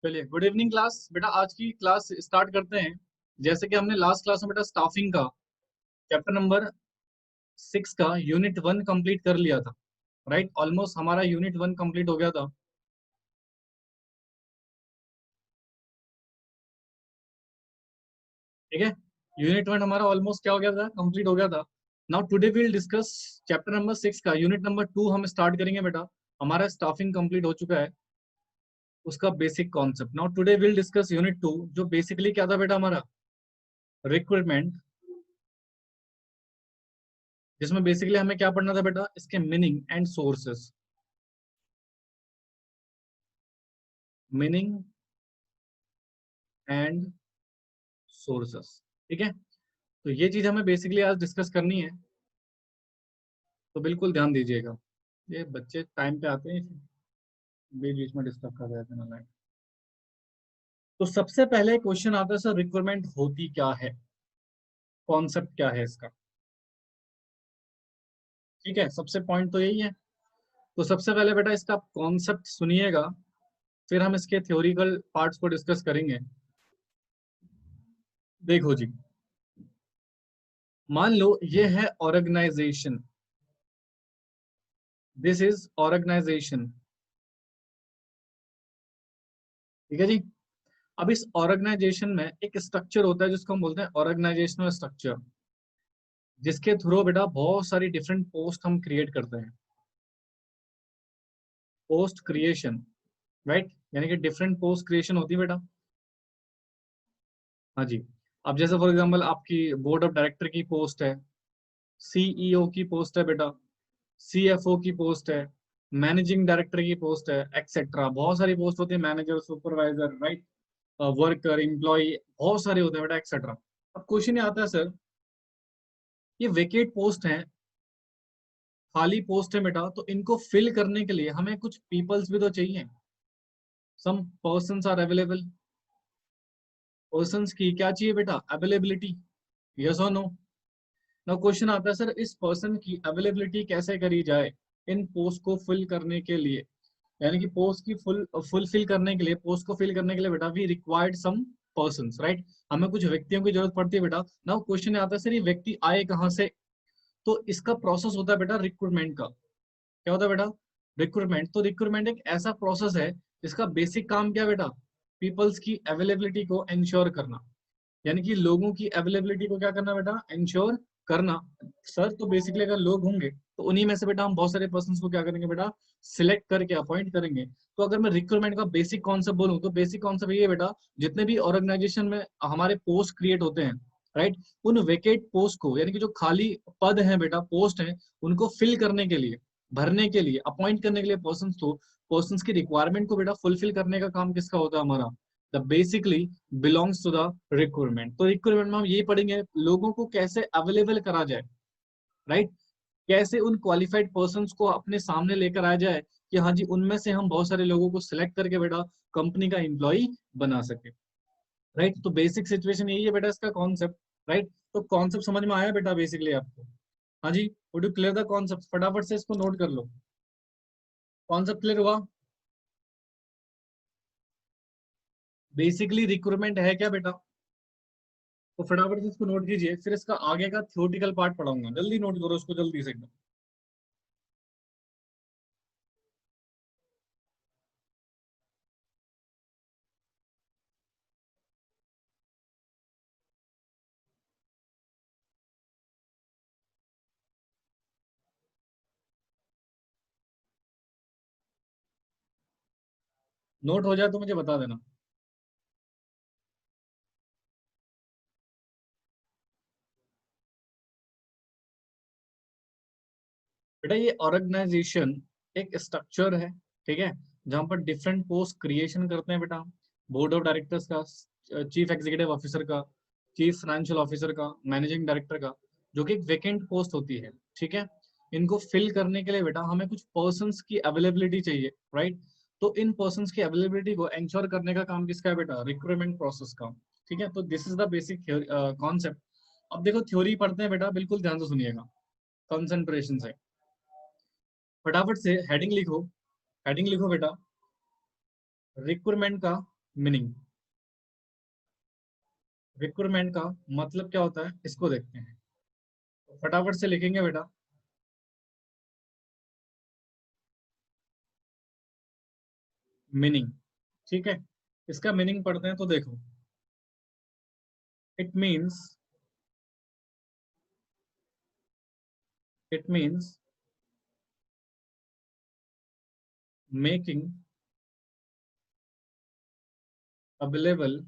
चलिए, good evening class. बेटा आज की क्लास स्टार्ट करते हैं। जैसे कि हमने लास्ट क्लास में बेटा स्टाफिंग का चैप्टर नंबर 6 का यूनिट 1 कंप्लीट कर लिया था। राइट, ऑलमोस्ट हमारा यूनिट 1 कंप्लीट हो गया था। ठीक है, यूनिट 1 हमारा ऑलमोस्ट क्या हो गया था, कंप्लीट हो गया था। Now today we will discuss chapter number 6 का यूनिट नंबर 2 हम स्टार्ट करेंगे। बेटा हमारा स्टाफिंग कंप्लीट हो चुका है, उसका basic concept. Now today we will discuss unit 2, जो बेसिकली क्या था बेटा हमारा, रिक्रूटमेंट, जिसमें बेसिकली हमें क्या पढ़ना था बेटा, इसके meaning and sources. Meaning and sources. ठीक है, तो ये चीज हमें बेसिकली आज डिस्कस करनी है, तो बिल्कुल ध्यान दीजिएगा। ये बच्चे टाइम पे आते हैं, बीच बीच में डिस्टर्ब कर रहे थे ना। तो सबसे पहले क्वेश्चन आता है सर, रिक्वायरमेंट होती क्या है, कॉन्सेप्ट क्या है इसका। ठीक है, सबसे पॉइंट तो यही है। तो सबसे पहले बेटा इसका कॉन्सेप्ट सुनिएगा, फिर हम इसके थ्योरिकल पार्ट्स को डिस्कस करेंगे। देखो जी, मान लो ये है ऑर्गेनाइजेशन, दिस इज ऑर्गेनाइजेशन। ठीक है जी, अब इस ऑर्गेनाइजेशन में एक स्ट्रक्चर होता है जिसको हम बोलते हैं ऑर्गेनाइजेशनल स्ट्रक्चर, जिसके थ्रू बेटा बहुत सारी डिफरेंट पोस्ट हम क्रिएट करते हैं। पोस्ट क्रिएशन, राइट, यानी कि डिफरेंट पोस्ट क्रिएशन होती है बेटा। हाँ जी, अब जैसे फॉर एग्जांपल आपकी बोर्ड ऑफ डायरेक्टर की पोस्ट है, सीईओ की पोस्ट है बेटा, सीएफओ की पोस्ट है, मैनेजिंग डायरेक्टर की पोस्ट है, एक्सेट्रा। बहुत सारी पोस्ट होती है, manager, supervisor, right, worker, employ, बहुत सारे होते हैं बेटा, एक्सेट्रा। अब क्वेश्चन ये आता है सर, ये वेकेट पोस्ट है, खाली पोस्ट है बेटा, तो इनको फिल करने के लिए हमें कुछ पीपल्स भी तो चाहिए। सम पर्सन्स आर अवेलेबल। पर्सन्स की क्या चाहिए बेटा, अवेलेबिलिटी। यस और नो। नाउ क्वेश्चन आता है सर, इस पर्सन की अवेलेबिलिटी कैसे करी जाए इन पोस्ट को फिल करने के लिए। यानी कि पोस्ट की फुलफिल करने के लिए, पोस्ट को फिल करने के लिए बेटा we required some persons, right. हमें कुछ व्यक्तियों की जरूरत पड़ती है बेटा। नाउ क्वेश्चन आता है सर, ये व्यक्ति आए कहाँ से। तो इसका प्रोसेस होता है बेटा रिक्रूटमेंट का। क्या होता है बेटा, रिक्रूटमेंट। तो रिक्रूटमेंट एक ऐसा प्रोसेस है जिसका बेसिक काम क्या है बेटा, पीपल्स की अवेलेबिलिटी को इंश्योर करना। यानी कि लोगों की अवेलेबिलिटी को क्या करना बेटा, इंश्योर करना। सर तो बेसिकली अगर लोग होंगे तो उन्हीं में से बेटा हम बहुत सारे पर्सन को क्या करेंगे बेटा, सिलेक्ट करके अपॉइंट करेंगे। तो अगर मैं रिक्रूटमेंट का बेसिक कॉन्सेप्ट बोलूं तो बेसिक कॉन्सेप्ट ये बेटा, जितने भी ऑर्गेनाइजेशन में हमारे पोस्ट क्रिएट होते हैं, राइट, उन वेकेट पोस्ट को, यानी कि जो खाली पद हैं बेटा, पोस्ट हैं, उनको फिल करने के लिए, भरने के लिए, अपॉइंट करने के लिए पर्सन, तो पर्सन की रिक्वायरमेंट को बेटा फुलफिल करने का काम किसका होता है, हमारा। The basically belongs to the recruitment. तो रिक्रूटमेंट में हम यही पढ़ेंगे, लोगों को कैसे अवेलेबल करा जाए, राइट, कैसे उन क्वालिफाइड पर्सन को अपने सामने लेकर आ जाए कि हाँ जी, उनमें से हम बहुत सारे लोगों को सिलेक्ट करके बेटा कंपनी का एम्प्लॉय बना सके। राइट, तो बेसिक सिचुएशन यही है बेटा, इसका कॉन्सेप्ट। राइट, तो कॉन्सेप्ट समझ में आया बेटा बेसिकली आपको। हाँ जी, would you clear the concept, फटाफट से इसको नोट कर लो। कॉन्सेप्ट क्लियर हुआ। बेसिकली रिक्रूटमेंट है क्या बेटा, तो फटाफट से इसको नोट कीजिए, फिर इसका आगे का थ्योरेटिकल पार्ट पढ़ाऊंगा। जल्दी नोट करो उसको, जल्दी से एकदम। नोट हो जाए तो मुझे बता देना। बेटा ये ऑर्गेनाइजेशन एक स्ट्रक्चर है, ठीक है, जहां पर डिफरेंट पोस्ट क्रिएशन करते हैं बेटा। बोर्ड ऑफ डायरेक्टर्स का, चीफ एग्जीक्यूटिव ऑफिसर का, चीफ फाइनेंशियल ऑफिसर का, मैनेजिंग डायरेक्टर का, जो कि एक वेकेंट पोस्ट होती है। ठीक है, इनको फिल करने के लिए बेटा हमें कुछ पर्सन्स की अवेलेबिलिटी चाहिए, राइट। तो इन पर्सन्स की अवेलेबिलिटी को इंश्योर करने का काम किसका है बेटा, रिक्रूटमेंट प्रोसेस का। ठीक है, तो this is the basic concept. अब देखो थ्योरी पढ़ते हैं बेटा, बिल्कुल ध्यान से सुनिएगा, कंसंट्रेशन से। फटाफट से हेडिंग लिखो, हेडिंग लिखो बेटा, रिक्रूटमेंट का मीनिंग। रिक्रूटमेंट का मतलब क्या होता है इसको देखते हैं, तो फटाफट से लिखेंगे बेटा। मीनिंग, ठीक है, इसका मीनिंग पढ़ते हैं तो देखो, it means, it means making available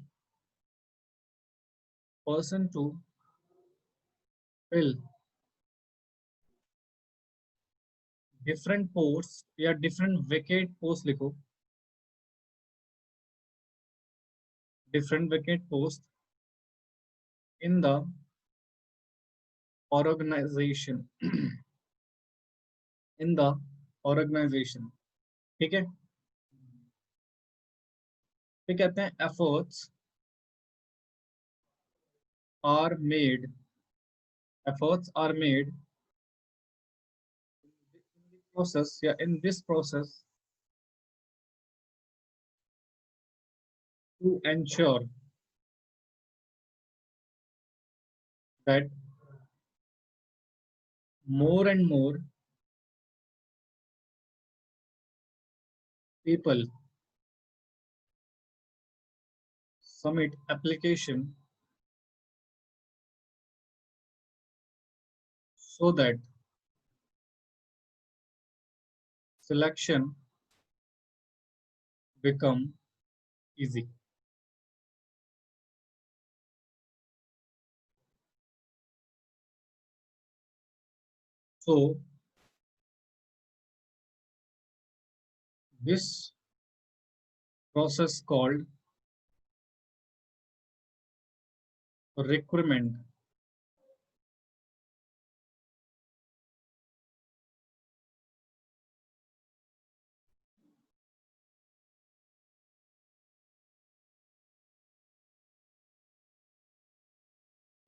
person to fill different post या डिफरेंट वेकेट पोस्ट लिखो, different vacate post in the organisation, in the organisation, ठीक है। फिर कहते हैं efforts are made, efforts are made process या in this process to ensure that more and more people submit application so that selection become easy. So this process called recruitment.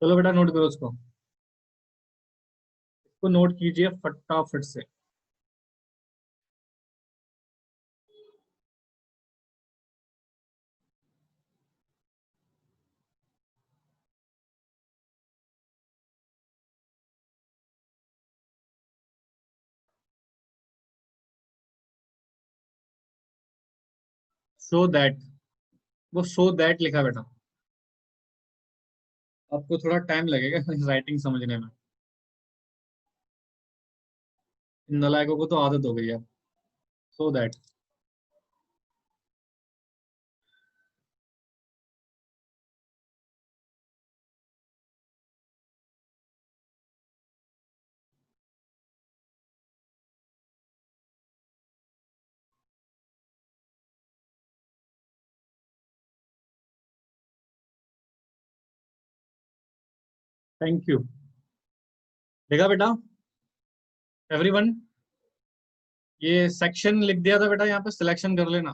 चलो बेटा note करो इसको, इसको नोट कीजिए फटाफट से। So that, वो सो दैट लिखा बेटा, आपको थोड़ा टाइम लगेगा राइटिंग समझने में, इन नलायकों को तो आदत हो गई है। So that, thank you. देखा बेटा एवरीवन, ये सेक्शन लिख दिया था बेटा, यहाँ पे सिलेक्शन कर लेना।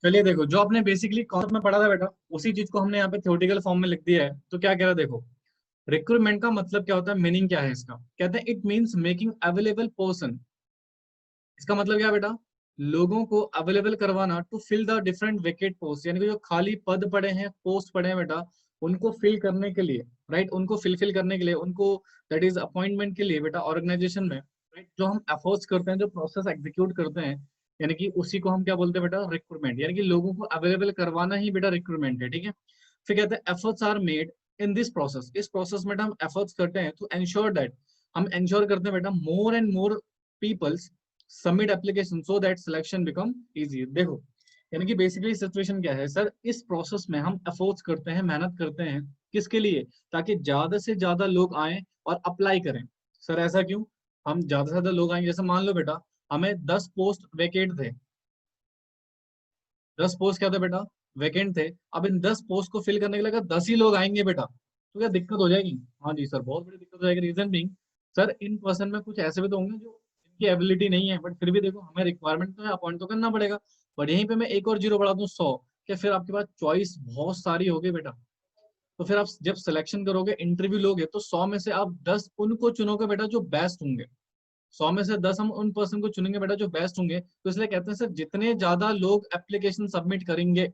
चलिए देखो, जो आपने बेसिकली कॉन्सेप्ट में पढ़ा था बेटा, उसी चीज को हमने यहाँ पे थ्योरेटिकल फॉर्म में लिख दिया है। तो क्या कह रहा है देखो, रिक्रूटमेंट का मतलब क्या होता है, मीनिंग क्या है इसका, कहते हैं it means making available person. इसका मतलब क्या है बेटा, लोगों को अवेलेबल करवाना to fill the different vacate post, यानी कि जो खाली पद पड़े हैं, पोस्ट पड़े हैं बेटा, उनको फिल करने के लिए, राइट, उनको फिलफिल करने के लिए, उनको दैट इज अपॉइंटमेंट के लिए बेटा ऑर्गेनाइजेशन में, राइट, जो हम एफर्ट्स करते हैं, जो प्रोसेस एग्जीक्यूट करते हैं, यानी कि उसी को हम क्या बोलते हैं बेटा, रिक्रूटमेंट, यानी कि लोगों को अवेलेबल करवाना ही बेटा रिक्रूटमेंट है, ठीक है। फिर कहते हैं efforts are made in this process, इस प्रोसेस में हम एफर्ट्स करते हैं टू एंश्योर दैट, हम एंश्योर करते हैं बेटा more and more peoples submit application so that selection become easy. देखो, यानी कि बेसिकली सिचुएशन क्या है सर, इस प्रोसेस में हम एफर्ट्स करते हैं, मेहनत करते हैं, किसके लिए, ताकि ज्यादा से ज्यादा लोग आए और अप्लाई करें। सर ऐसा क्यों, हम ज्यादा से ज्यादा लोग आएंगे, जैसे मान लो बेटा हमें 10 पोस्ट वेकेट थे, 10 पोस्ट क्या थे बेटा, वैकेंट थे। अब इन 10 पोस्ट को फिल करने के लिए अगर 10 ही लोग आएंगे बेटा, तो क्या दिक्कत हो जाएगी। हाँ जी सर, बहुत बड़ी दिक्कत हो जाएगी। Reason being, sir in person में कुछ ऐसे भी तो होंगे जो इनकी एबिलिटी नहीं है, बट फिर भी देखो हमें रिक्वायरमेंट तो है, अपॉइंट तो करना पड़ेगा। बट यहीं पे मैं एक और जीरो बढ़ा दूं 100, क्या फिर आपके पास चॉइस बहुत सारी होगी बेटा। तो फिर आप जब सिलेक्शन करोगे, इंटरव्यू लोगे, तो 100 में से आप 10 उनको चुनोगे बेटा जो बेस्ट होंगे। 100 में से 10 हम उन पर्सन को चुनेंगे बेटा जो बेस्ट होंगे। तो इसलिए कहते हैं सर जितने ज्यादा लोग एप्लीकेशन सबमिट करेंगे,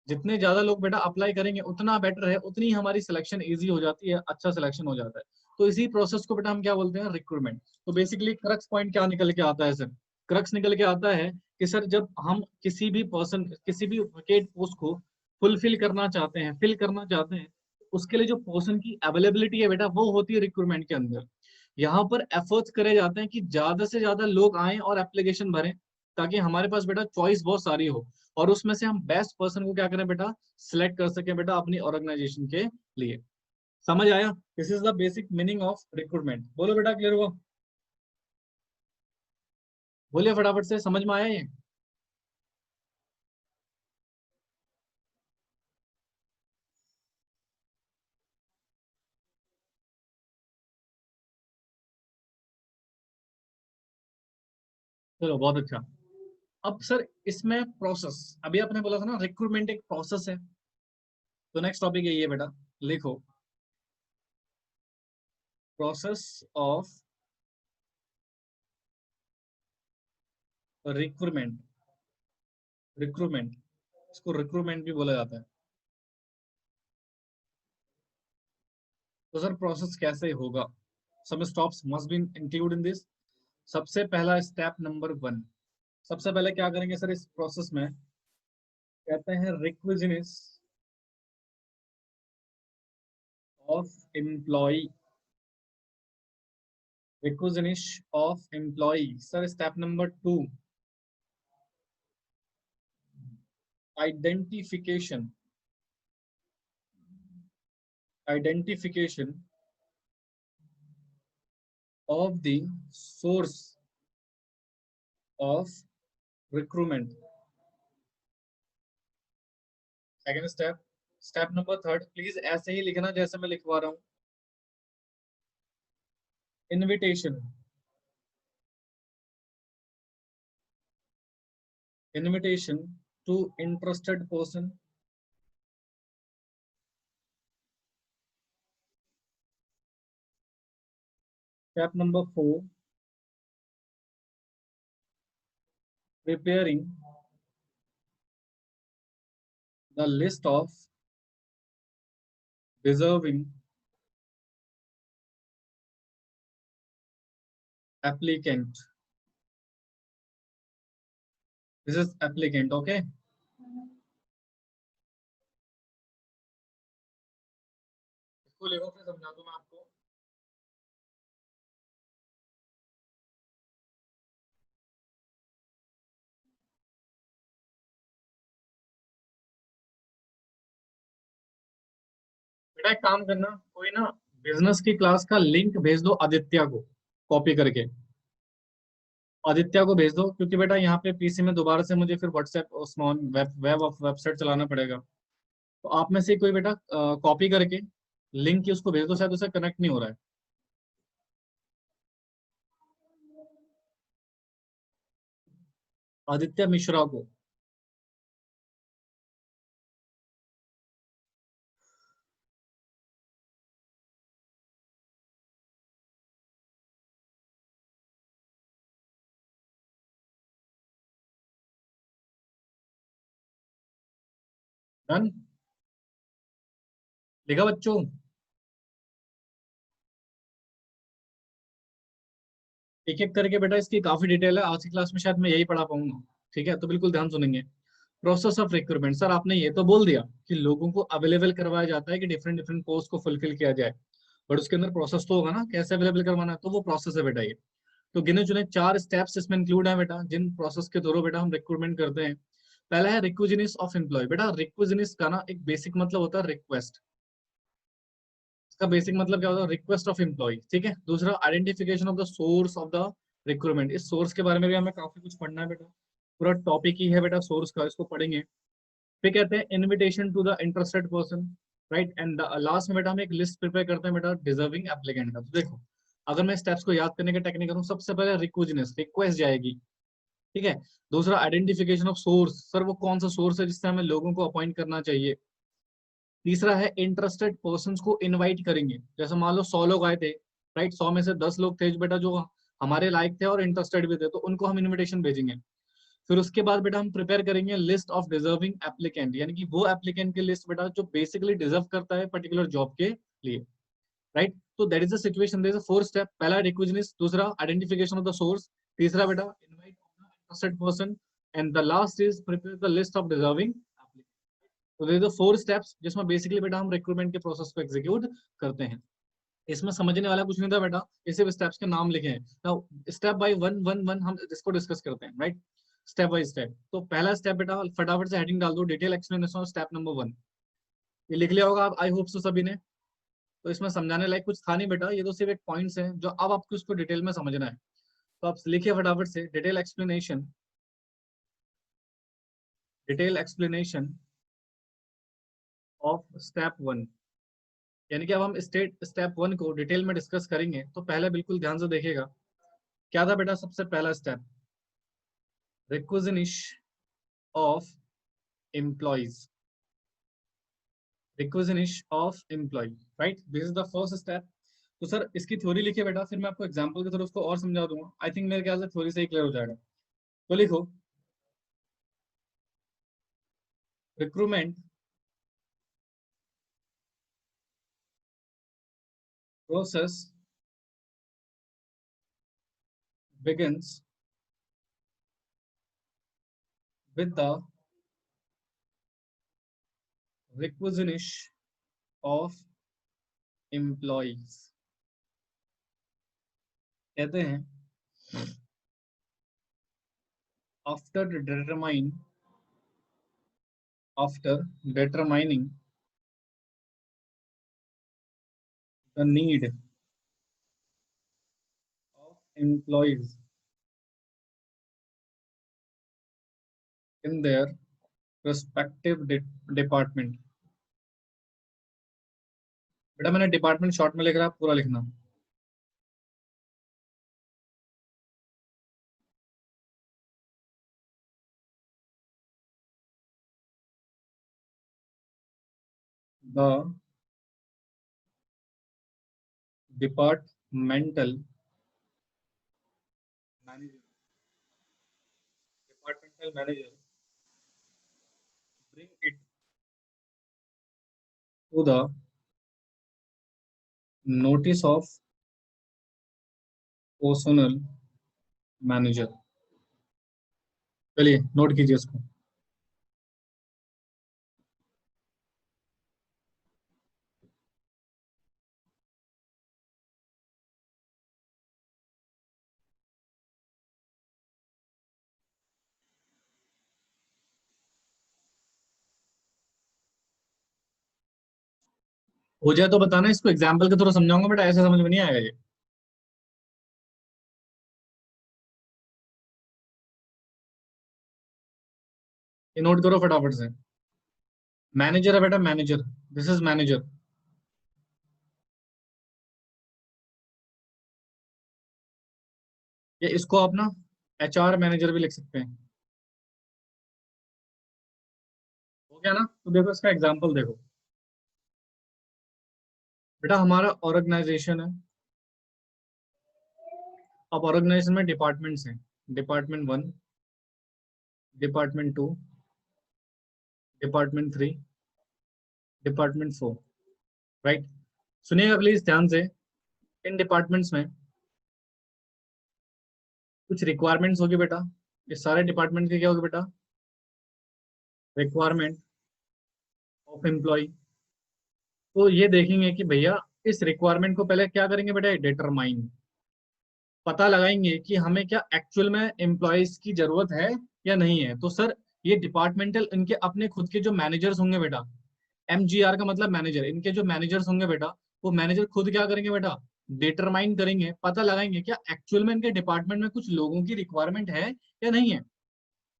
जितने ज्यादा लोग बेटा अप्लाई करेंगे उतना बेटर है, उतनी हमारी सिलेक्शन इजी हो जाती है, अच्छा सिलेक्शन हो जाता है। तो इसी प्रोसेस को बेटा हम क्या बोलते हैं, रिक्रूटमेंट। तो बेसिकली क्रक्स पॉइंट क्या निकल के आता है सर, क्रक्स निकल के आता है कि सर जब हम किसी भी पर्सन, किसी भी वेकेंट पोस्ट को फुलफिल करना चाहते हैं, फिल करना चाहते हैं, उसके लिए जो पर्सन की अवेलेबिलिटी है बेटा वो होती है रिक्रूटमेंट के अंदर। यहाँ पर एफर्ट्स करे जाते हैं कि ज्यादा से ज्यादा लोग आए और एप्लीकेशन भरें, ताकि हमारे पास बेटा चॉइस बहुत सारी हो, और उसमें से हम बेस्ट पर्सन को क्या करें बेटा, सिलेक्ट कर सकें बेटा अपनी ऑर्गेनाइजेशन के लिए। समझ आया? This is the basic meaning of recruitment. बोलो बेटा, क्लियर हुआ? बोलिए फटाफट से, समझ में आया ये? चलो बहुत अच्छा। अब सर इसमें प्रोसेस, अभी आपने बोला था ना रिक्रूटमेंट एक प्रोसेस है, तो नेक्स्ट टॉपिक यही है बेटा, लिखो प्रोसेस ऑफ रिक्रूटमेंट। रिक्रूटमेंट, इसको रिक्रूटमेंट भी बोला जाता है। तो सर प्रोसेस कैसे होगा, some stops must be include in this. सबसे पहला स्टेप नंबर 1, सबसे पहले क्या करेंगे सर इस प्रोसेस में, कहते हैं requisition of employ. Requisition of employ sir, step number 2, identification. Identification of the source of recruitment. Second step. Step number 3, please ऐसे ही लिखना जैसे मैं लिखवा रहा हूँ। Invitation. Invitation to interested person. Step number 4, preparing the list of deserving applicant. This is applicant, okay? इसको लिखो, फिर समझा दूं मैं आपको। बेटा एक काम करना, कोई ना बिजनेस की क्लास का लिंक भेज दो आदित्य को, कॉपी करके आदित्य को भेज दो, क्योंकि बेटा यहाँ पे पीसी में दोबारा से मुझे फिर व्हाट्सएप उसमें वेबसाइट चलाना पड़ेगा। तो आप में से कोई बेटा कॉपी करके लिंक की उसको भेज दो, शायद उसे कनेक्ट नहीं हो रहा है। आदित्य मिश्रा को। डन, लिखा बच्चों? एक एक करके बेटा इसकी काफी डिटेल है, आज की क्लास में शायद मैं यही पढ़ा पाऊंगा। ठीक है, तो बिल्कुल ध्यान सुनेंगे। प्रोसेस ऑफ रिक्रूटमेंट, सर आपने ये तो बोल दिया कि लोगों को अवेलेबल करवाया जाता है कि डिफरेंट डिफरेंट पोस्ट को फुलफिल किया जाए, बट उसके अंदर प्रोसेस तो होगा ना, कैसे अवेलेबल करवाना है, तो वो प्रोसेस है बेटा ये। तो गिने चुने 4 स्टेप्स इसमें इंक्लूड है बेटा, जिन प्रोसेस के थ्रू बेटा हम रिक्रूटमेंट करते हैं। पहला है रिक्विजिनिस ऑफ एम्प्लॉय। बेटा रिक्विजिनिस का ना एक बेसिक मतलब होता है रिक्वेस्ट। इसका बेसिक मतलब क्या होता है, रिक्वेस्ट ऑफ एम्प्लॉय। ठीक है। दूसरा identification of the source of the recruitment. इस सोर्स के बारे में भी हमें काफी कुछ पढ़ना है बेटा, पूरा टॉपिक ही है बेटा सोर्स का, इसको पढ़ेंगे। फिर कहते हैं invitation to the interested person, right. And last में बेटा हम एक लिस्ट प्रिपेयर करते हैं बेटा डिजर्विंग एप्लीकेंट का। तो देखो, अगर मैं स्टेप्स को याद करने का टेक्निक करूँ, सबसे पहले रिक्विजिनेस, रिक्वेस्ट जाएगी। ठीक है। दूसरा आइडेंटिफिकेशन ऑफ सोर्स, सर वो कौन सा सोर्स है जिससे हमें लोगों को अपॉइंट करना चाहिए। तीसरा है इंटरेस्टेड पर्सन को इनवाइट करेंगे, जैसे मान लो 100 लोग आए थे, राइट, 100 में से 10 लोग थे जो बेटा जो हमारे लायक थे और इंटरेस्टेड भी थे, तो उनको हम इनविटेशन भेजेंगे। फिर उसके बाद बेटा हम प्रिपेयर करेंगे लिस्ट ऑफ डिजर्विंग एप्लीकेंट, यानी कि वो एप्लीकेंट की लिस्ट बेटा जो बेसिकली डिजर्व करता है पर्टिकुलर जॉब के लिए, राइट। तो that is the situation, there is a 4 step. पहला रिक्विजिशनिस्ट, दूसरा आइडेंटिफिकेशन ऑफ द सोर्स, तीसरा बेटा invite interested person, and the last is prepare the list of deserving applicant. तो देयर इज 4 स्टेप्स जिसमें basically बेटा हम recruitment के process को एग्जीक्यूट करते हैं। इसमें समझने वाला कुछ नहीं था बेटा, ये सिर्फ स्टेप्स के नाम लिखे हैं। Now step by one one one हम इसको डिस्कस करते हैं, राइट, स्टेप बाय स्टेप। तो पहला स्टेप बेटा फटाफट से हेडिंग डाल दो, detail explanation of step number 1। ये लिख लिया होगा आप, आई होप सो सभी ने। तो इसमें समझाने लायक कुछ था नहीं बेटा, ये तो सिर्फ एक पॉइंट्स हैं जो अब आपको इसको डिटेल में समझना है। तो आप लिखिए फटाफट से डिटेल एक्सप्लेनेशन ऑफ स्टेप 1। यानी कि अब हम स्टेप 1 को डिटेल में डिस्कस करेंगे। तो पहले बिल्कुल ध्यान से देखिएगा, क्या था बेटा सबसे पहला step, requisition of employees, requisition of employ, right, this is the first step. तो सर इसकी थ्योरी लिखिए बेटा, फिर मैं आपको एग्जांपल के थ्रू उसको और समझा दूंगा। आई थिंक मेरे ख्याल से थ्योरी से ही क्लियर हो जाएगा। तो लिखो, recruitment process begins with the requisition of employees। कहते हैं after determining the need of employees in their respective department। बेटा मैंने डिपार्टमेंट शॉर्ट में लिख रहा है, पूरा लिखना। The departmental manager bring it to the notice of personnel manager। चलिए नोट कीजिए इसको। हो जाए तो बताना, इसको एग्जाम्पल के थ्रू समझाऊंगा बेटा, ऐसे समझ में नहीं आएगा ये। नोट करो फटाफट से। मैनेजर है बेटा, मैनेजर, दिस इज मैनेजर। ये इसको आप ना एचआर मैनेजर भी लिख सकते हैं। हो गया ना। तो देखो इसका एग्जाम्पल देखो बेटा, हमारा ऑर्गेनाइजेशन है। अब ऑर्गेनाइजेशन में डिपार्टमेंट्स हैं, department 1, department 2, department 3, department 4, right. सुनिएगा प्लीज ध्यान से। इन डिपार्टमेंट्स में कुछ रिक्वायरमेंट्स होगी बेटा। ये सारे डिपार्टमेंट की क्या होगी बेटा, रिक्वायरमेंट ऑफ एम्प्लॉय। तो ये देखेंगे कि भैया इस रिक्वायरमेंट को पहले क्या करेंगे बेटा, डिटरमाइन, पता लगाएंगे कि हमें क्या एक्चुअल में एम्प्लॉयज की जरूरत है या नहीं है। तो सर ये डिपार्टमेंटल इनके अपने खुद के जो मैनेजर्स होंगे बेटा, एमजीआर का मतलब मैनेजर, इनके जो मैनेजर्स होंगे बेटा, वो मैनेजर खुद क्या करेंगे बेटा, डिटरमाइन करेंगे, पता लगाएंगे क्या एक्चुअल में इनके डिपार्टमेंट में कुछ लोगों की रिक्वायरमेंट है या नहीं है,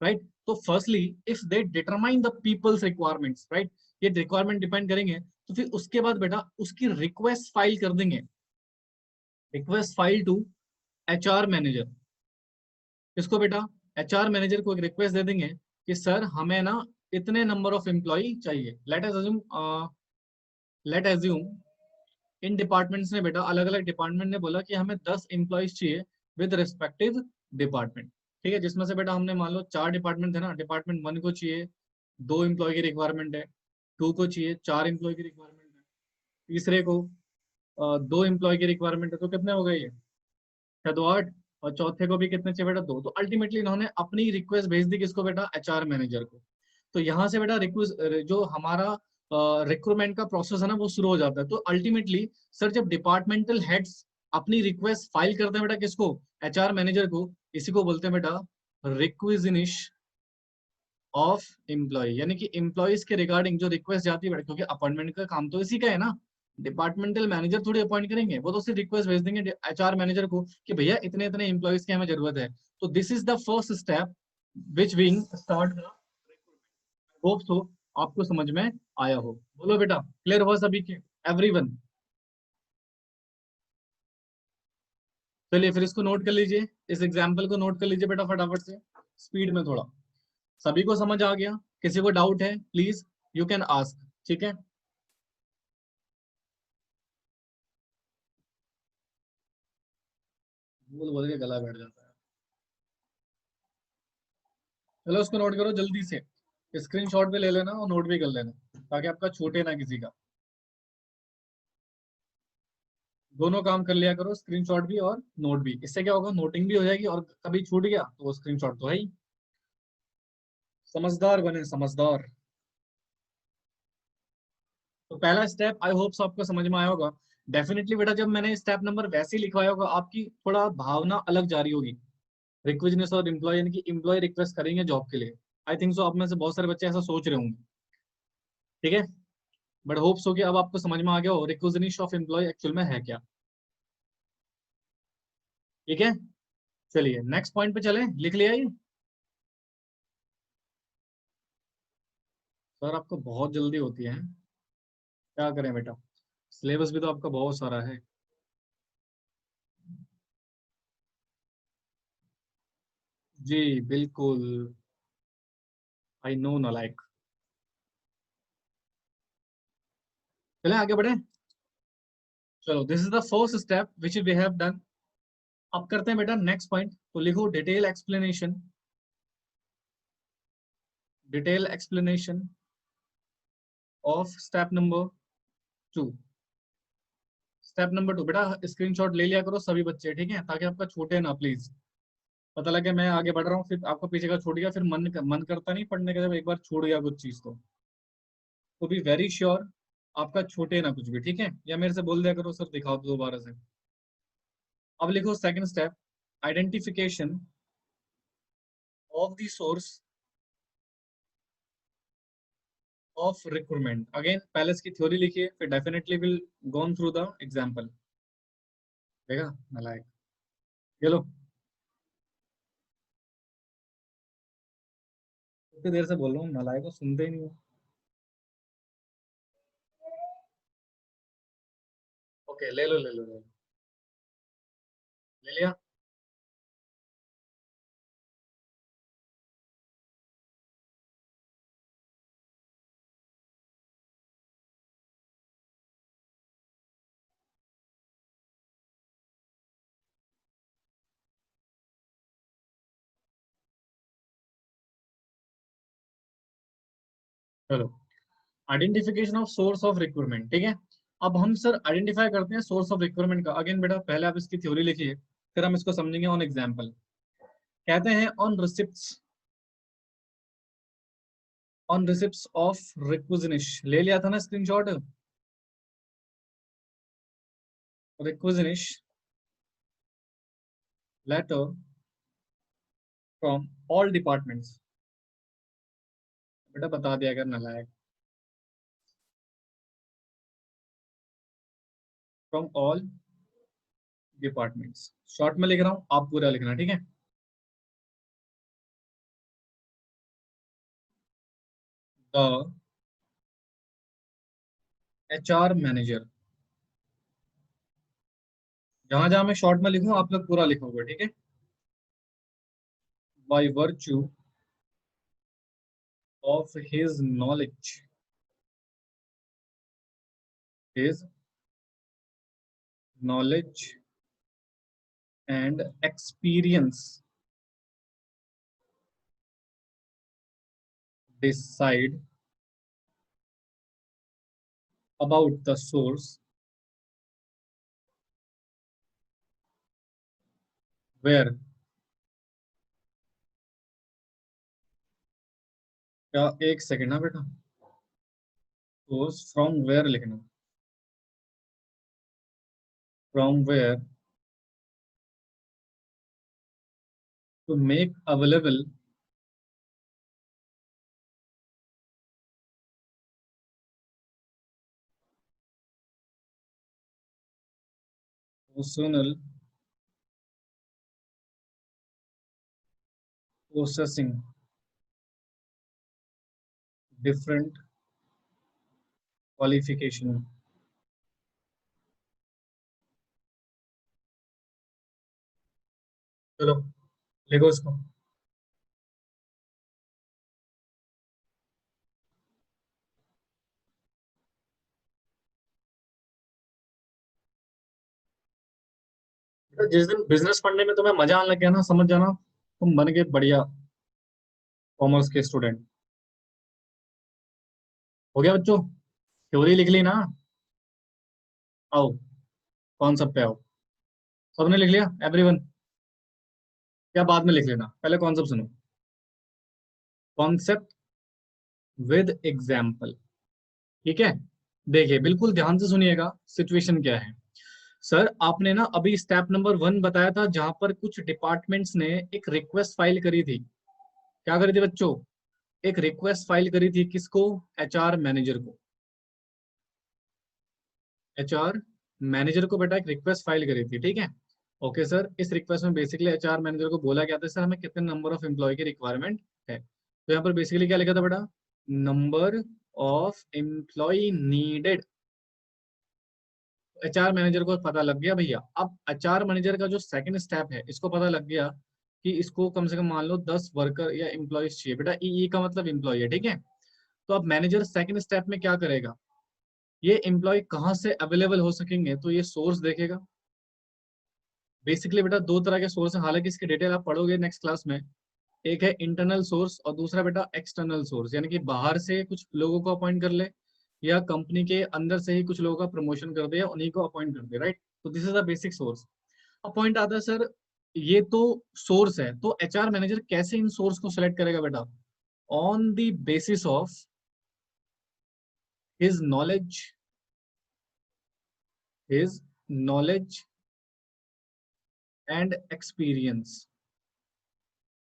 राइट। तो firstly if they determine the peoples requirements, right, ये रिक्वायरमेंट डिपेंड करेंगे। तो फिर उसके बाद बेटा उसकी रिक्वेस्ट फाइल कर देंगे, request file to HR manager. इसको बेटा एचआर मैनेजर को एक रिक्वेस्ट दे देंगे कि सर हमें ना इतने नंबर ऑफ एम्प्लॉय चाहिए। लेट एज्यूम इन डिपार्टमेंट्स ने बेटा, अलग अलग डिपार्टमेंट ने बोला कि हमें 10 एम्प्लॉयज चाहिए विद रिस्पेक्टिव डिपार्टमेंट। ठीक है, जिसमें से बेटा हमने मान लो 4 डिपार्टमेंट थे ना, डिपार्टमेंट 1 को चाहिए 2 एम्प्लॉय की रिक्वायरमेंट है, 2 को चाहिए 4 एम्प्लॉय की रिक्वायरमेंट है, तीसरे को 2 एम्प्लॉय की रिक्वायरमेंट है, तो कितने हो गए ये, या तो 8, और चौथे को भी कितने चाहिए बेटा 2। तो अल्टीमेटली इन्होंने अपनी रिक्वेस्ट भेज दी किसको बेटा, एचआर मैनेजर को। तो यहाँ से बेटा रिक्वेस्ट जो हमारा रिक्रूटमेंट का प्रोसेस है ना वो शुरू हो जाता है। तो अल्टीमेटली सर जब डिपार्टमेंटल हेड्स अपनी रिक्वेस्ट फाइल करते हैं बेटा किसको, एचआर मैनेजर को, इसी को बोलते हैं बेटा रिक्विजिनिश ऑफ एम्प्लॉय। यानी कि एम्प्लॉयज के रिगार्डिंग जो रिक्वेस्ट जाती है बेटा, क्योंकि अपॉइंटमेंट का काम तो इसी का है ना, डिपार्टमेंटल मैनेजर थोड़ी अपॉइंट करेंगे, वो तो सिर्फ रिक्वेस्ट भेज देंगे एचआर मैनेजर को कि भैया इतने इतने एम्प्लॉयज की हमें जरूरत है। तो this is the first step which wing start. Hope so आपको समझ में आया हो। बोलो बेटा, क्लियर हुआ सभी के, एवरीवन? चलिए फिर इसको नोट कर लीजिए, इस एग्जाम्पल को नोट कर लीजिए बेटा फटाफट से, स्पीड में थोड़ा। सभी को समझ आ गया? किसी को डाउट है प्लीज यू कैन आस्क। ठीक है, बोल बोल के गला बैठ जाता है। चलो उसको नोट करो जल्दी से, स्क्रीनशॉट भी ले लेना और नोट भी कर लेना ताकि आपका छूटे ना किसी का। दोनों काम कर लिया करो, स्क्रीनशॉट भी और नोट भी। इससे क्या होगा, नोटिंग भी हो जाएगी और कभी छूट गया तो वो स्क्रीनशॉट तो है ही। समझदार बने, समझदार। तो पहला स्टेप आई होप आपको समझ में आया होगा। डेफिनेटली बेटा जब मैंने स्टेप नंबर वैसे ही लिखवाया होगा आपकी थोड़ा भावना अलग जा रही होगी। रिक्विजिनेस और एम्प्लॉय, यानी कि एम्प्लॉय रिक्वेस्ट करेंगे जॉब के लिए। आई थिंक सो आप में से बहुत सारे बच्चे ऐसा सोच रहे होंगे। ठीक है, बट होप्स हो कि अब आपको समझ में आ गया हो रिक्विजिनेशन ऑफ एम्प्लॉय एक्चुअल में है क्या। ठीक है, चलिए नेक्स्ट पॉइंट पे चलें, लिख लिया ये? सर आपको बहुत जल्दी होती है, क्या करें बेटा, सिलेबस भी तो आपका बहुत सारा है। जी बिल्कुल, आई नो ना लाइक। चले आगे बढ़े। चलो this is the first step which we have done. अब करते हैं बेटा नेक्स्ट पॉइंट, तो लिखो detail explanation, detail explanation of step number 2। Step number 2 बेटा स्क्रीनशॉट ले लिया करो सभी बच्चे, ठीक है, ताकि आपका छूटे ना प्लीज। पता लगे मैं आगे बढ़ रहा हूँ फिर आपको पीछे का छूट गया, फिर मन करता नहीं पढ़ने का, जब एक बार छूट गया कुछ चीज तो बी वेरी श्योर आपका छूटे ना कुछ भी। ठीक है, या मेरे से बोल दिया करो सर दिखाओ तो दोबारा से। अब लिखो second step, identification of the source of recruitment. Again पहले इसकी थ्योरी लिखिए, फिर definitely will gone through the example. देखा नालायक, ये लो कितनी देर से बोल रहा हूँ, नालायक को सुनते ही नहीं हो। ओके ले लो ले लो ले लो, ले लिया। चलो identification of source of recruitment, ठीक है। अब हम सर आइडेंटिफाई करते हैं सोर्स ऑफ रिक्रूटमेंट का। अगेन बेटा पहले आप इसकी थ्योरी लिखिए, फिर हम इसको समझेंगे ऑन एग्जांपल। कहते हैं ऑन रिसिप्ट्स ऑफ रिक्विजिनिश, ले लिया था ना screenshot, requisition letter from all departments. बेटा बता दिया अगर नालायक, फ्रॉम ऑल डिपार्टमेंट्स। शॉर्ट में लिख रहा हूँ, आप पूरा लिखना, ठीक है। द एचआर मैनेजर, जहां जहां मैं शॉर्ट में लिखूं आप लोग पूरा लिखोगे, ठीक है। By virtue of his knowledge, his knowledge and experience decide about the source where, क्या एक सेकेंड ना बेटा, सोर्स फ्रॉम वेयर लिखना, from where to make available personal processing different qualification. चलो लिखो इसको। जिस दिन बिजनेस पढ़ने में तुम्हें मजा आने लग गया ना, समझ जाना तुम बन गए बढ़िया कॉमर्स के स्टूडेंट। हो गया बच्चों, थ्योरी लिख ली ना? आओ कॉन्सेप्ट पे आओ। सबने लिख लिया एवरीवन? क्या बाद में लिख लेना, पहले कॉन्सेप्ट सुनो। कॉन्सेप्ट विद एग्जाम्पल, ठीक है? देखिए बिल्कुल ध्यान से सुनिएगा, सिचुएशन क्या है। सर आपने ना अभी स्टेप नंबर 1 बताया था, जहां पर कुछ डिपार्टमेंट्स ने एक रिक्वेस्ट फाइल करी थी। क्या करी थी बच्चों? एक रिक्वेस्ट फाइल करी थी, किसको? एचआर मैनेजर को। एचआर मैनेजर को बेटा एक रिक्वेस्ट फाइल करी थी, ठीक है? ओके सर, इस रिक्वेस्ट में बेसिकली एचआर मैनेजर को बोला गया था सर हमें कितने नंबर ऑफ एम्प्लॉय की रिक्वायरमेंट है। तो यहाँ पर बेसिकली क्या लिखा था बेटा? Number of employ needed. HR manager को पता लग गया भैया। अब एचआर मैनेजर का जो सेकंड स्टेप है, इसको पता लग गया कि इसको कम से कम मान लो 10 वर्कर या एम्प्लॉयज चाहिए। बेटा ई का मतलब एम्प्लॉय है, ठीक है? तो अब मैनेजर सेकंड स्टेप में क्या करेगा? ये एम्प्लॉय कहाँ से अवेलेबल हो सकेंगे, तो ये सोर्स देखेगा। बेसिकली बेटा दो तरह के सोर्स है, हालांकि इसकी डिटेल आप पढ़ोगे नेक्स्ट क्लास में। एक है इंटरनल सोर्स और दूसरा बेटा एक्सटर्नल सोर्स, यानी कि बाहर से कुछ लोगों को अपॉइंट कर ले या कंपनी के अंदर से ही कुछ लोगों का प्रमोशन कर दे या उन्हीं को अपॉइंट कर दे, राइट? तो this is the basic source. अब पॉइंट आता है सर, ये तो सोर्स है, तो एचआर मैनेजर कैसे इन सोर्स को सिलेक्ट करेगा बेटा? On the basis of his knowledge, his knowledge and experience.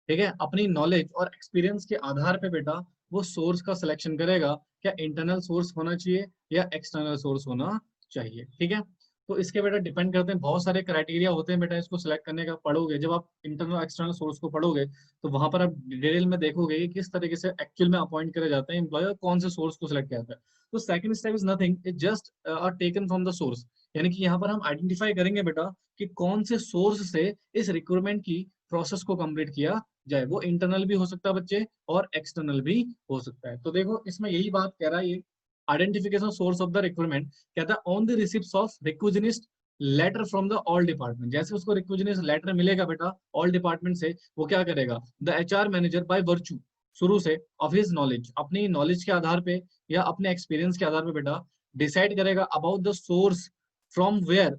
ठीक है, अपनी नॉलेज और एक्सपीरियंस के आधार पे बेटा वो सोर्स का सिलेक्शन करेगा, क्या इंटरनल सोर्स होना चाहिए या एक्सटर्नल सोर्स होना चाहिए, ठीक है? तो इसके बेटा डिपेंड करते हैं, बहुत सारे क्राइटेरिया होते हैं बेटा इसको सिलेक्ट करने का। पढ़ोगे जब आप इंटरनल एक्सटर्नल सोर्स को पढ़ोगे, तो वहां पर आप डिटेल में देखोगे कि किस तरीके से एक्चुअल में अपॉइंट करे जाते हैं एम्प्लॉय, कौन से सोर्स को सिलेक्ट किया जाता है। तो second step is nothing, it just are taken from the source. यानी कि यहाँ पर हम आइडेंटिफाई करेंगे बेटा कि कौन से सोर्स से इस रिक्रूटमेंट की प्रोसेस को कंप्लीट किया जाए। वो इंटरनल भी हो सकता है बच्चे और एक्सटर्नल भी हो सकता है। तो देखो इसमें यही बात कह रहा है ये, identification source of the requirement. कहता है on the receipt of requisitionist letter from the all department. जैसे उसको रिक्विजिनिस्ट लेटर मिलेगा बेटा ऑल डिपार्टमेंट से, वो क्या करेगा? The HR manager by virtue, शुरू से, ऑफ हिज नॉलेज, अपनी नॉलेज के आधार पे या अपने एक्सपीरियंस के आधार पे बेटा डिसाइड करेगा about the source from where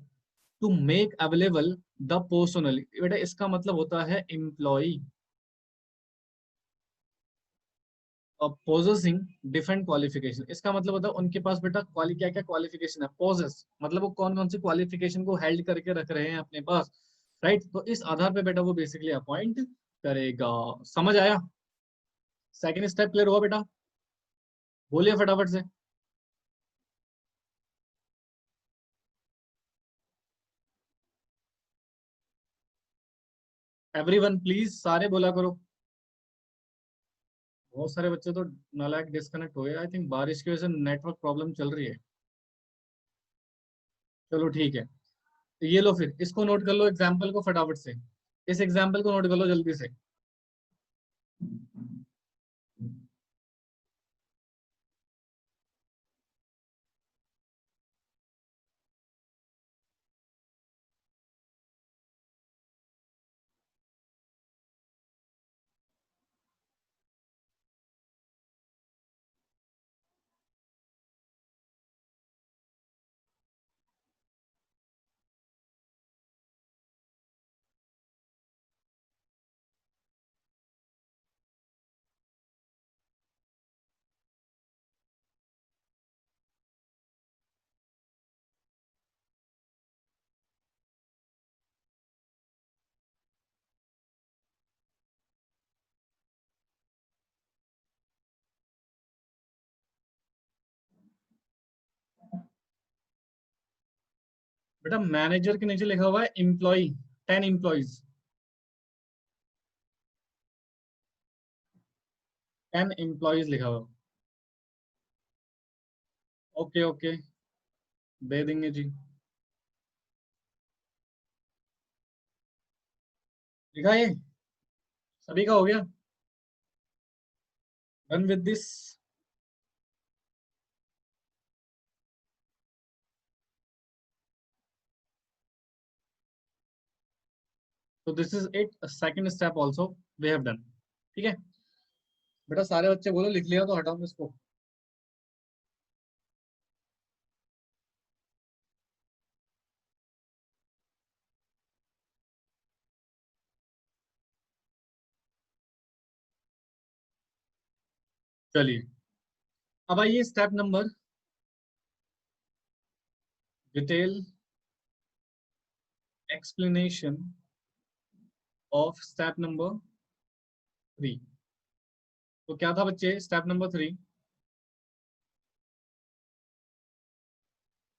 to make available the personal. बेटा इसका मतलब होता है एम्प्लॉय पोजेसिंग डिफरेंट क्वालिफिकेशन। इसका मतलब होता है उनके पास बेटा क्या क्या क्वालिफिकेशन है। पोजेस मतलब वो कौन कौन सी क्वालिफिकेशन को हेल्ड करके रख रहे हैं अपने पास, राइट? तो इस आधार पे बेटा वो बेसिकली अपॉइंट करेगा। समझ आया? सेकंड स्टेप क्लियर हुआ बेटा? बोलिए फटाफट से। एवरीवन प्लीज सारे बोला करो। बहुत सारे बच्चे तो नालायक डिस्कनेक्ट हो गए, आई थिंक बारिश की वजह से नेटवर्क प्रॉब्लम चल रही है। चलो ठीक है, तो ये लो फिर इसको नोट कर लो एग्जाम्पल को फटाफट से। इस एग्जाम्पल को नोट कर लो जल्दी से। बेटा मैनेजर के नीचे लिखा हुआ है एम्प्लॉय, 10 एम्प्लॉयज, 10 एम्प्लॉयज लिखा हुआ। ओके ओके, दे देंगे जी। लिखा है, सभी का हो गया, डन विद दिस। तो this is it, second step also we have done. ठीक है बेटा, सारे बच्चे बोलो लिख लिया तो हटाओ इसको। चलिए अब आइए step number, detail explanation of step number 3। तो क्या था बच्चे step number 3?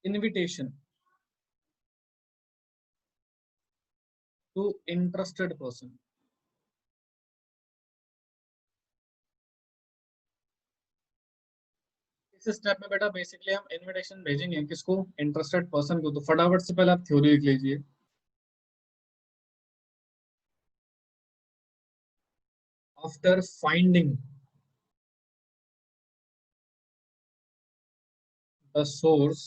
Invitation to interested person. इस स्टेप में बेटा बेसिकली हम इनविटेशन भेजेंगे किसको, इंटरेस्टेड पर्सन को। तो फटाफट से पहले आप थ्योरी लिख लीजिए। After finding the source,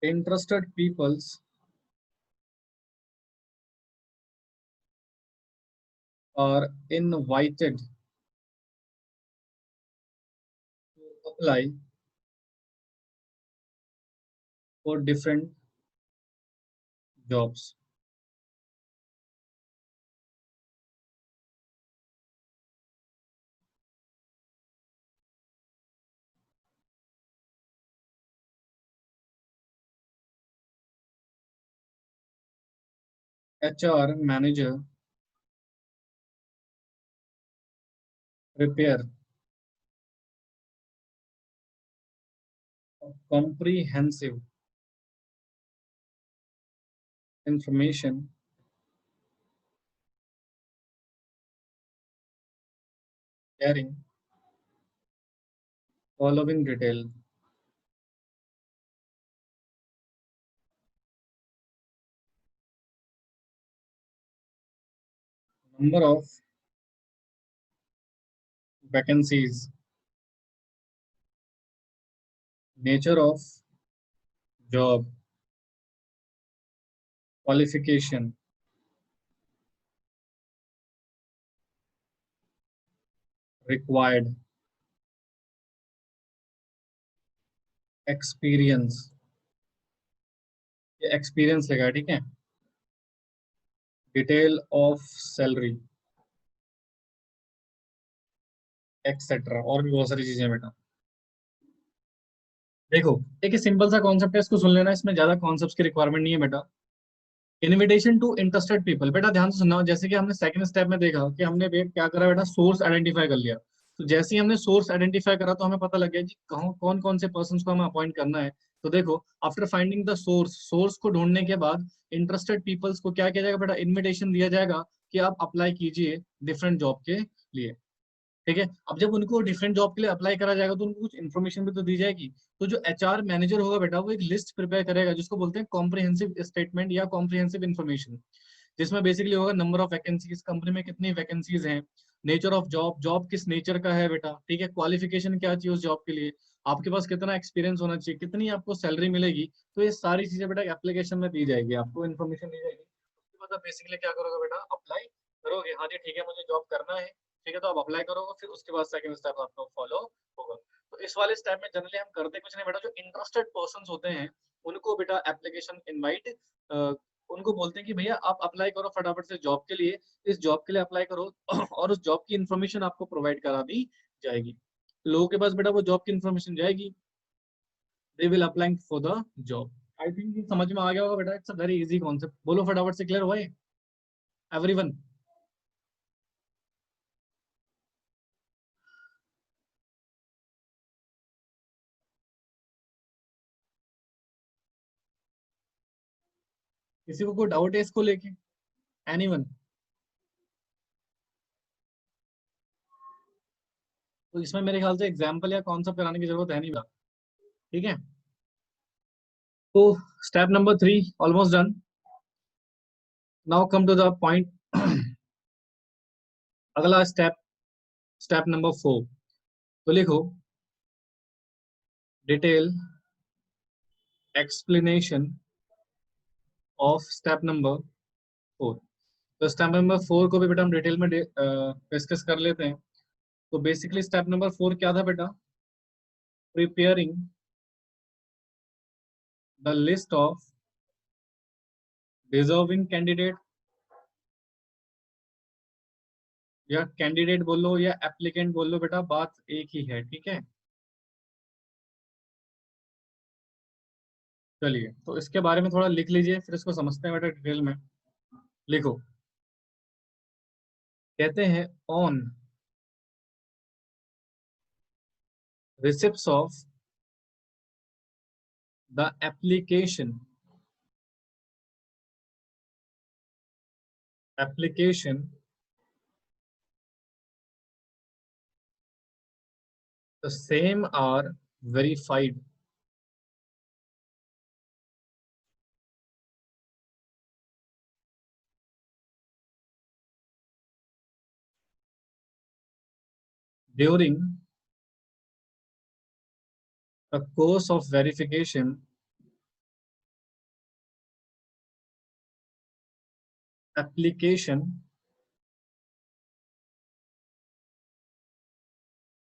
interested peoples are invited to apply for different jobs. HR manager prepare a comprehensive information sharing following detail. Number of vacancies, nature of job, qualification, required, experience, ये experience लगा है, ठीक है, detail of salary, etcetera, और भी बहुत सारी चीजें हैं बेटा। देखो एक सिंपल सा कॉन्सेप्ट है, इसको सुन लेना, इसमें ज्यादा कॉन्सेप्ट्स की रिक्वायरमेंट नहीं है बेटा। इनविटेशन टू इंटरेस्टेड पीपल, बेटा ध्यान से सुनना, जैसे कि हमने सेकंड स्टेप में देखा कि हमने क्या करा बेटा, सोर्स आइडेंटिफाई कर लिया। तो जैसे ही हमने सोर्स आइडेंटिफाई करा तो हमें पता लग गया कि कौन कौन से पर्सन को हमें अपॉइंट करना है। तो देखो after finding the source, source को ढूंढने के बाद इंटरेस्टेड पीपल्स को क्या किया जाएगा बेटा, इन्विटेशन दिया जाएगा कि आप अप्लाई कीजिए डिफरेंट जॉब के लिए। ठीक है, अब जब उनको डिफरेंट जॉब के लिए अप्लाई करा जाएगा तो उनको कुछ इन्फॉर्मेशन भी तो दी जाएगी। तो जो एचआर मैनेजर होगा बेटा वो एक लिस्ट प्रिपेयर करेगा जिसको बोलते हैं कॉम्प्रिहेंसिव स्टेटमेंट या कॉम्प्रिहेंसिव इन्फॉर्मेशन, जिसमें बेसिकली होगा नंबर ऑफ वैकेंसीज, कंपनी में कितनी वैकेंसीज हैं, नेचर ऑफ जॉब, जॉब किस नेचर का है बेटा, ठीक है, क्वालिफिकेशन क्या चाहिए उस जॉब के लिए, आपके पास कितना एक्सपीरियंस होना चाहिए, कितनी आपको सैलरी मिलेगी। तो ये सारी चीजें बेटा एप्लीकेशन में दी जाएगी, आपको इन्फॉर्मेशन दी जाएगी। उसके बाद आप बेसिकली क्या करोगे बेटा, अप्लाई करोगे, हाँ जी ठीक है मुझे जॉब करना है, ठीक है, तो आप अप्लाई करोगे, फिर उसके बाद सेकंड स्टेप आपको फॉलो होगा। तो इस वाले स्टेप में जनरली हम करते कुछ नहीं बेटा, जो इंटरेस्टेड पर्सन होते हैं उनको बेटा एप्लीकेशन इनवाइट, उनको बोलते हैं कि भैया आप अप्लाई करो फटाफट से जॉब के लिए, इस जॉब के लिए अप्लाई करो और उस जॉब की इन्फॉर्मेशन आपको प्रोवाइड करा दी जाएगी। लोगों के पास बेटा वो जॉब की इन्फॉर्मेशन जाएगी, they will applying for the job. I think ये समझ में आ गया होगा बेटा, it's a very easy concept, बोलो फटाफट से, क्लियर हुआ है एवरीवन? किसी को कोई डाउट है इसको लेके? एनीवन? तो इसमें मेरे ख्याल से एग्जाम्पल या कॉन्सेप्ट कराने की जरूरत है नहीं बा। ठीक है, तो step number 3 almost done. Now come to the point. अगला स्टेप, स्टेप नंबर 4। तो लिखो detail explanation of step number 4। तो स्टेप नंबर 4 को भी बेटा हम डिटेल में डिस्कस कर लेते हैं। तो बेसिकली स्टेप नंबर 4 क्या था बेटा? Preparing the list of deserving candidate, या कैंडिडेट बोलो या एप्लीकेंट बोलो बेटा, बात एक ही है। ठीक है, चलिए तो इसके बारे में थोड़ा लिख लीजिए, फिर इसको समझते हैं बेटा डिटेल में। लिखो, कहते हैं on receipts of the application the same are verified during the course of verification. Application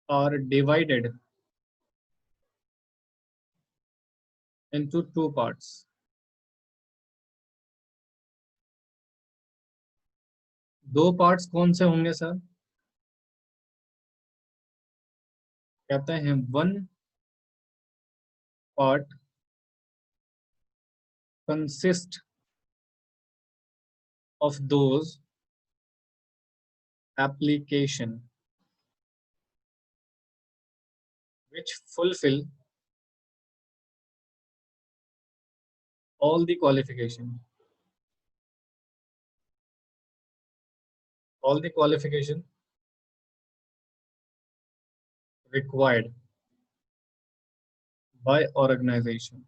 are divided into two parts. दो पार्ट्स कौन से होंगे सर? कहते हैं one part consist of those application which fulfill all the qualification, all the qualification required by organization.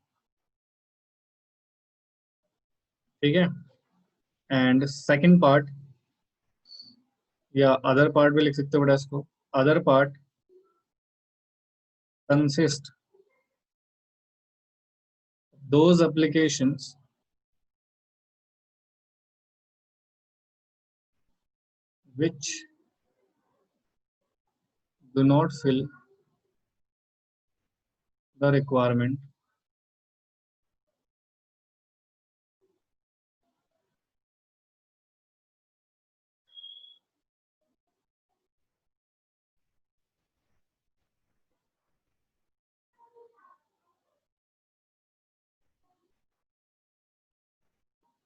ठीक है, and second part या other part भी लिख सकते हो बेटा इसको। Other part consist those applications which do not fill the requirement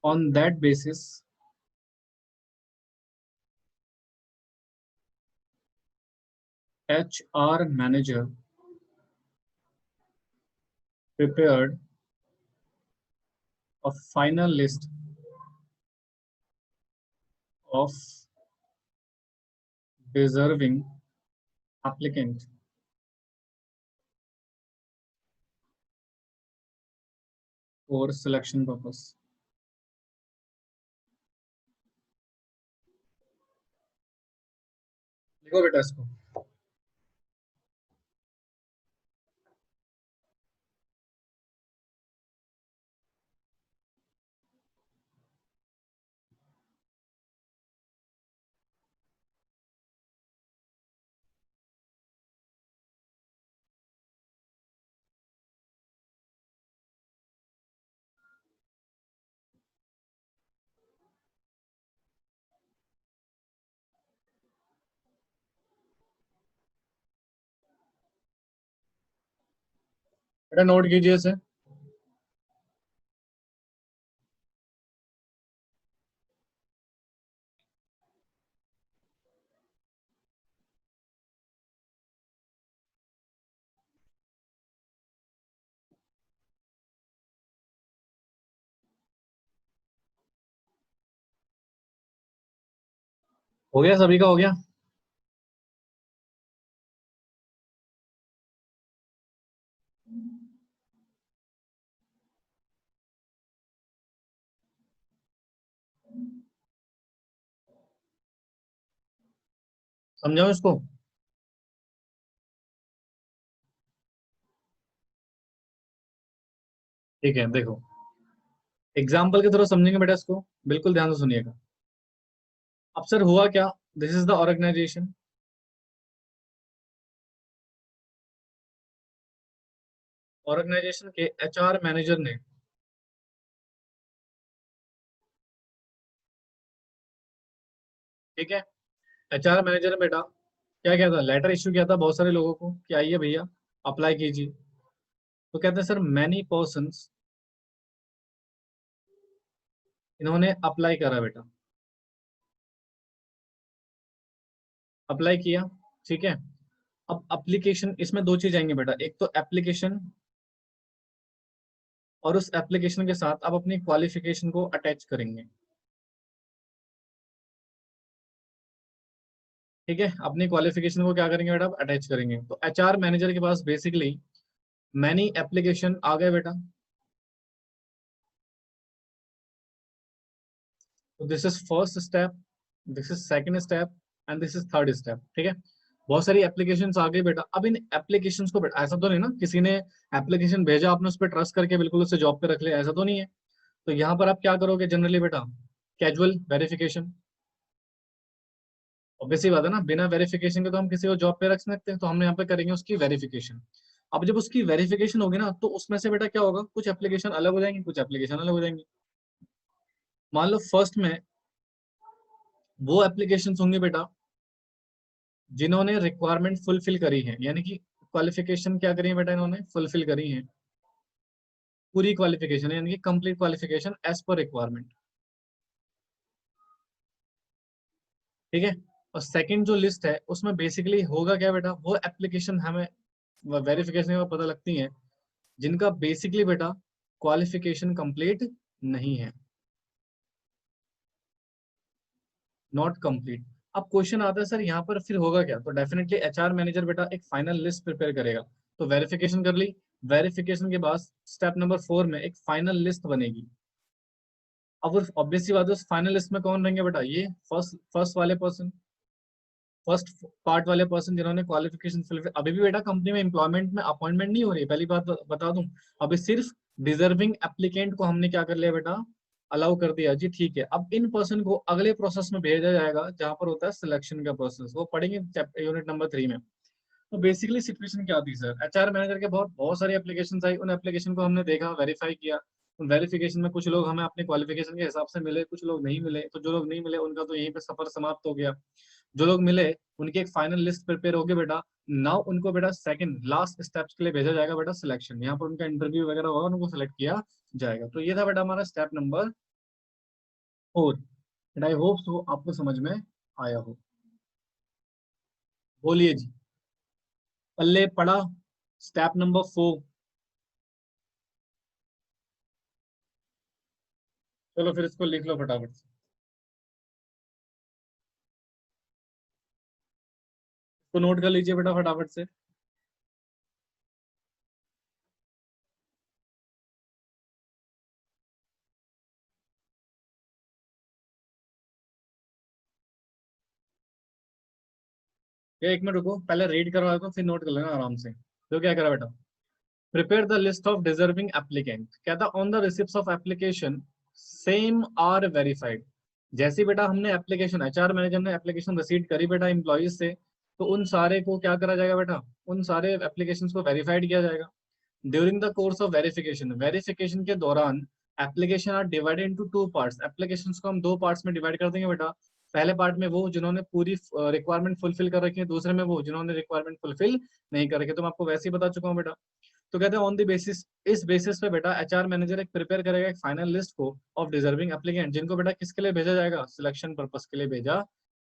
on that basis. HR manager prepared a final list of deserving applicant for selection purpose. लिखो बेटा इसको। बेटा नोट कीजिए इसे। हो गया, सभी का हो गया। समझाओ इसको। ठीक है, देखो एग्जाम्पल के थ्रू समझेंगे बेटा इसको, बिल्कुल ध्यान से सुनिएगा। अब सर हुआ क्या, this is the organization. Organization के एचआर मैनेजर ने, ठीक है, एचआर मैनेजर ने बेटा क्या किया था, लेटर इश्यू किया था बहुत सारे लोगों को कि आइए भैया अप्लाई कीजिए। तो कहते हैं सर मैनी पर्सन्स, इन्होंने अप्लाई करा बेटा, अप्लाई किया, ठीक है। अब एप्लीकेशन, इसमें दो चीज आएंगे बेटा, एक तो एप्लीकेशन, और उस एप्लीकेशन के साथ आप अपनी क्वालिफिकेशन को अटैच करेंगे। ठीक है, अपनी क्वालिफिकेशन को क्या करेंगे बेटा, अटैच करेंगे। तो एचआर मैनेजर के पास बेसिकली मैनी एप्लीकेशन आ गए बेटा। तो this is first step, this is second step, and this is third step. ठीक है, बहुत सारी एप्लीकेशन आ गई बेटा। अब इन एप्लीकेशन को बेटा, ऐसा तो नहीं ना किसी ने एप्लीकेशन भेजा आपने उस पर ट्रस्ट करके बिल्कुल उसे जॉब पे रख लिया, ऐसा तो नहीं है। तो यहाँ पर आप क्या करोगे जनरली बेटा, कैजुअल वेरिफिकेशन। ऑब्वियस सी बात है ना, बिना वेरिफिकेशन के तो हम किसी को जॉब पे रख सकते हैं, तो हमने यहाँ पे करेंगे उसकी वेरिफिकेशन। अब जब उसकी वेरिफिकेशन होगी ना, तो उसमें से बेटा क्या होगा, कुछ एप्लीकेशन अलग हो जाएंगे, कुछ एप्लीकेशन अलग हो जाएंगे। मान लो फर्स्ट में वो एप्लीकेशन होंगे बेटा जिन्होंने रिक्वायरमेंट फुलफिल करी है, यानी कि क्वालिफिकेशन क्या करी है बेटा, इन्होंने फुलफिल करी है, पूरी क्वालिफिकेशन यानी कि complete qualification as per requirement. ठीक है, और सेकंड जो लिस्ट है उसमें बेसिकली होगा क्या बेटा, वो एप्लीकेशन हमें वेरिफिकेशन में पता लगती है जिनका बेसिकली बेटा क्वालिफिकेशन कंप्लीट नहीं है, नॉट कंप्लीट। अब क्वेश्चन आता है सर यहाँ पर फिर होगा क्या, तो डेफिनेटली एचआर मैनेजर बेटा एक फाइनल लिस्ट प्रिपेयर करेगा। तो वेरिफिकेशन कर ली, वेरिफिकेशन के बाद स्टेप नंबर 4 में एक फाइनल लिस्ट बनेगी। अब वो ऑब्वियसली बात है, उस फाइनल लिस्ट में कौन रहेंगे बेटा, ये फर्स्ट फर्स्ट वाले पर्सन, फर्स्ट पार्ट वाले पर्सन जिन्होंने क्वालिफिकेशन फिल। अभी भी बेटा कंपनी में एम्प्लॉयमेंट में अपॉइंटमेंट नहीं हो रही है, पहली बात बता दूं। अभी सिर्फ डिजर्विंग एप्लीकेंट को हमने क्या कर लिया बेटा, अलाउ कर दिया जी, ठीक है। अब इन पर्सन को अगले प्रोसेस में भेजा जाएगा जहां पर होता है सिलेक्शन का प्रोसेस, वो पढ़ेंगे यूनिट नंबर 3 में। तो बेसिकली सिचुएशन क्या थी सर, एचआर मैनेजर के बहुत बहुत सारी एप्लीकेशन आई, उन एप्लीकेशन को हमने देखा, वेरीफाई किया। उन वेरिफिकेशन में कुछ लोग हमें अपने क्वालिफिकेशन के हिसाब से मिले, कुछ लोग नहीं मिले। तो जो लोग नहीं मिले उनका तो यहीं पे सफर समाप्त हो गया। जो लोग मिले उनकी एक फाइनल लिस्ट प्रिपेयर होगी बेटा। नाउ उनको बेटा सेकंड लास्ट स्टेप्स के लिए भेजा जाएगा बेटा, सिलेक्शन। यहाँ पर उनका इंटरव्यू वगैरह होगा, उनको सिलेक्ट किया जाएगा। तो ये था बेटा हमारा step number 4। And I hope so आपको समझ में आया हो। बोलिए जी, पल्ले पड़ा स्टेप नंबर 4। चलो फिर इसको लिख लो फटाफट से, इसको नोट कर लीजिए बेटा फटाफट से। ये एक मिनट रुको, पहले रीड करवा दो फिर नोट कर लेना आराम से। तो क्या करा बेटा, prepare the list of deserving applicant. कहता on the receipt of application same are verified. जैसे बेटा हमने एप्लीकेशन, एचआर मैनेजर ने एप्लीकेशन रिसीव करी बेटा एम्प्लॉइज से, तो उन सारे को क्या करा जाएगा बेटा, उन सारे एप्लीकेशन को वेरीफाइड किया जाएगा। During the course of verification, verification के दौरान application are divided into 2 parts. Application को हम 2 पार्ट्स में डिवाइड कर देंगे बेटा। पहले पार्ट में वो जिन्होंने पूरी रिक्वायरमेंट फुलफिल कर रखी है, दूसरे में वो जिन्होंने रिक्वायरमेंट फुलफिल नहीं कर रखी है। तो मैं आपको वैसे ही बता चुका हूँ बेटा। तो कहते हैं ऑन द बेसिस, इस बेसिस पे बेटा एचआर मैनेजर एक प्रिपेयर करेगा एक फाइनल लिस्ट को ऑफ डिजर्विंग एप्लीकेंट, जिनको बेटा किसके लिए भेजा जाएगा, सिलेक्शन पर्पस के लिए भेजा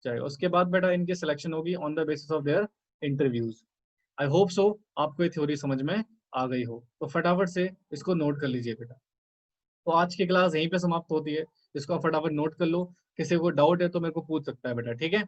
जाएगा। उसके बाद बेटा इनकी सिलेक्शन होगी on the basis of their interviews. I hope so आपको ये थ्योरी समझ में आ गई हो। तो फटाफट से इसको नोट कर लीजिए बेटा। तो आज की क्लास यहीं पे समाप्त होती है, इसको आप फटाफट नोट कर लो। किसी को डाउट है तो मेरे को पूछ सकता है बेटा, ठीक है।